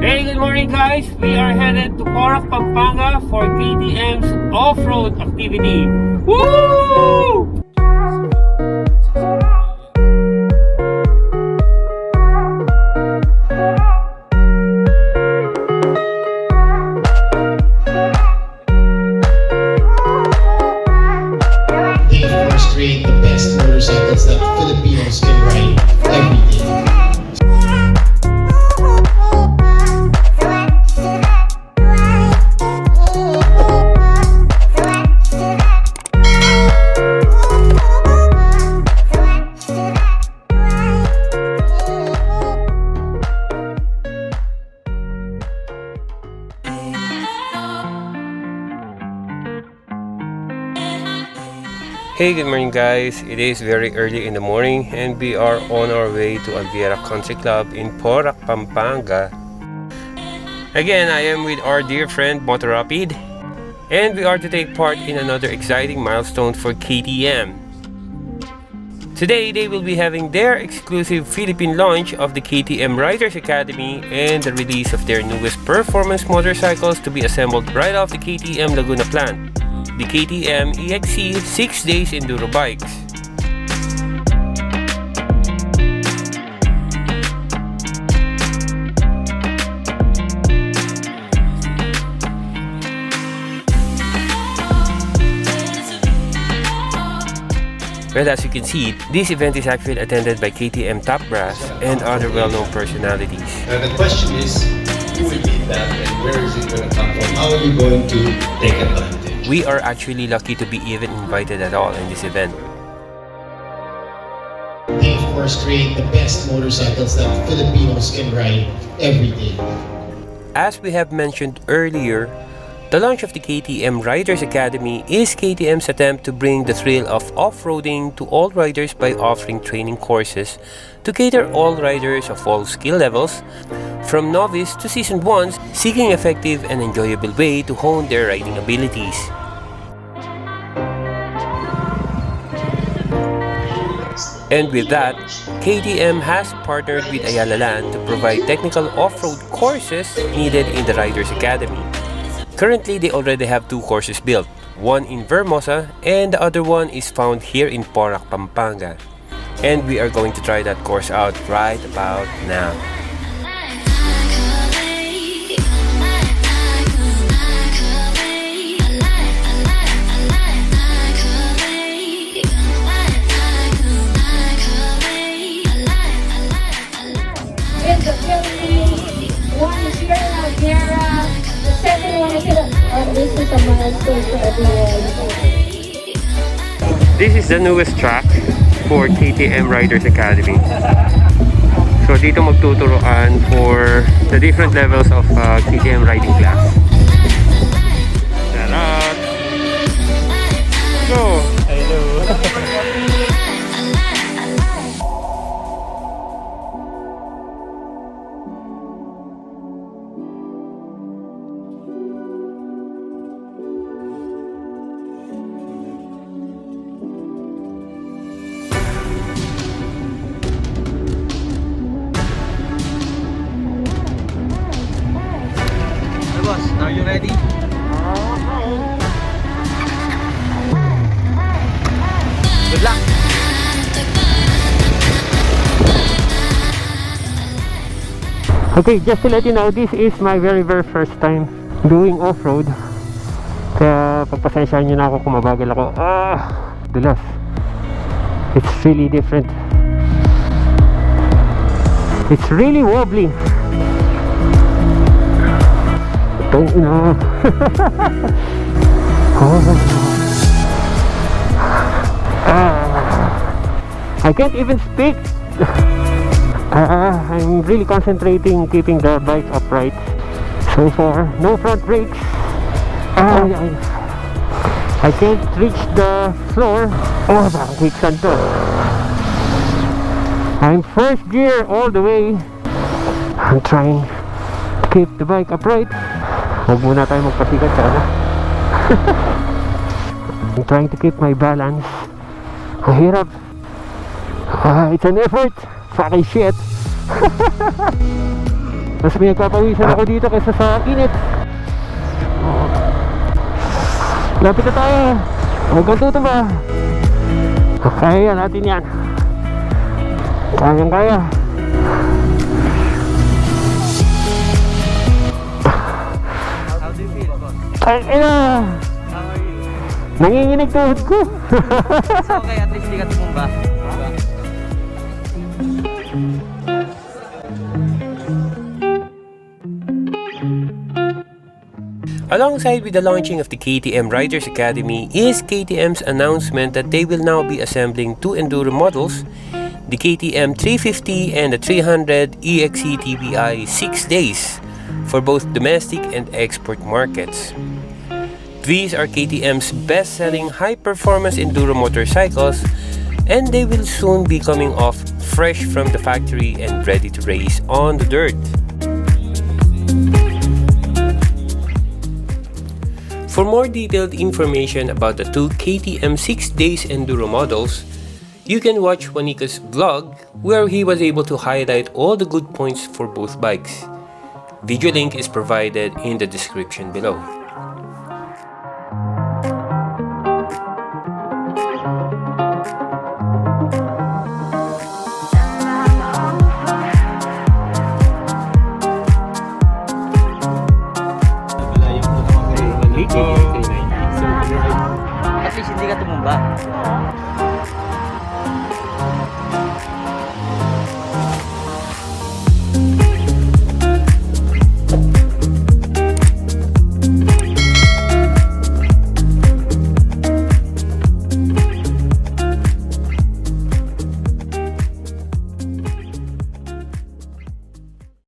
Hey, good morning guys! We are headed to Porac, Pampanga for KTM's off-road activity. Woo! They demonstrate the best motorcycles that Filipinos can ride every day. Hey, good morning guys! It is very early in the morning and we are on our way to Alviera Country Club in Porac, Pampanga. Again, I am with our dear friend Motorapid and we are to take part in another exciting milestone for KTM. Today, they will be having their exclusive Philippine launch of the KTM Riders Academy and the release of their newest performance motorcycles to be assembled right off the KTM Laguna plant, the KTM EXC 6-days Enduro bikes. Well, as you can see, this event is actually attended by KTM top brass and other well-known personalities. The question is, who will lead that and where is it going to come from? How are you going to take advantage? We are actually lucky to be even invited at all in this event. They of course create the best motorcycles that Filipinos can ride every day. As we have mentioned earlier, the launch of the KTM Riders Academy is KTM's attempt to bring the thrill of off-roading to all riders by offering training courses to cater all riders of all skill levels, from novice to seasoned ones, seeking effective and enjoyable way to hone their riding abilities. And with that, KTM has partnered with Ayala Land to provide technical off-road courses needed in the Riders Academy. Currently, they already have 2 courses built, one in Vermosa and the other one is found here in Porac, Pampanga. And we are going to try that course out right about now. In the Philippines, one is here in Alviera, the second one is here. This is a milestone for everyone. This is the newest track for KTM Riders Academy. So dito magtuturoan for the different levels of KTM riding class. Charot! So, hello! Boss, are you ready? Good luck! Okay, just to let you know, this is my very first time doing off-road. Kaya pagpasensyahan nyo na ako kung mabagal ako. Dulas. It's really different. It's really wobbly. Don't know. I can't even speak. I'm really concentrating keeping the bike upright. So far, no front brakes. I can't reach the floor. Bakang quicksand to. I'm first gear all the way. I'm trying to keep the bike upright. Huwag muna tayo magpasikat sana. I'm trying to keep my balance. Mahirap. It's an effort. Fucking shit. Mas may nagpapawisan ako dito kaysa sa init. Lapit na tayo. Huwag kang tutumba. Kaya natin yan. Kaya. How do you feel, boss? Ay, ina. How are you? Nanginginig tuhod ko. It's okay, at least di ka tumumba. Alongside with the launching of the KTM Riders Academy is KTM's announcement that they will now be assembling two enduro models, the KTM 350 and the 300 EXC TBI 6 days for both domestic and export markets. These are KTM's best-selling high-performance enduro motorcycles, and they will soon be coming off fresh from the factory and ready to race on the dirt. For more detailed information about the two KTM 6Days Enduro models, you can watch Juanica's vlog where he was able to highlight all the good points for both bikes. Video link is provided in the description below.